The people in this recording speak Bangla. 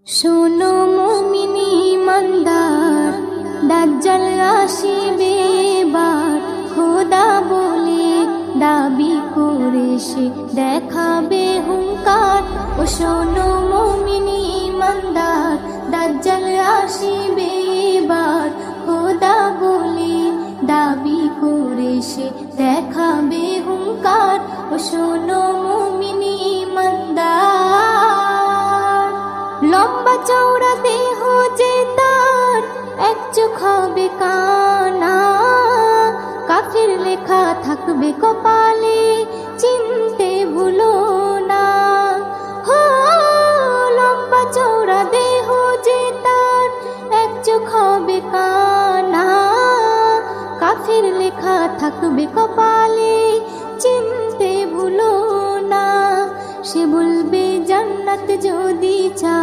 শোনো মুমিনি ইমানদার, দাজ্জাল আসিবে এবার। খোদা বলে দাবি করে সে দেখাবে হুঙ্কার। ও শোনো মুমিনি ইমানদার, দাজ্জাল আসিবে এবার। খোদা বলে দাবি করে সে দেখাবে হুঙ্কার। ও শোনো মুমিনি ইমানদার, লম্বা চওড়া দেহ যে তার, এক চোখ হবে কানা। কাফির লেখা থাকবে কপালে, চিনতে ভুলো না। হো, লম্বা চওড়া দেহ যে তার, এক চোখ হবে কানা। কাফির লেখা থাকবে কপালে, চিনতে ভুলো না। সে বলবে জান্নাত যদি চাও,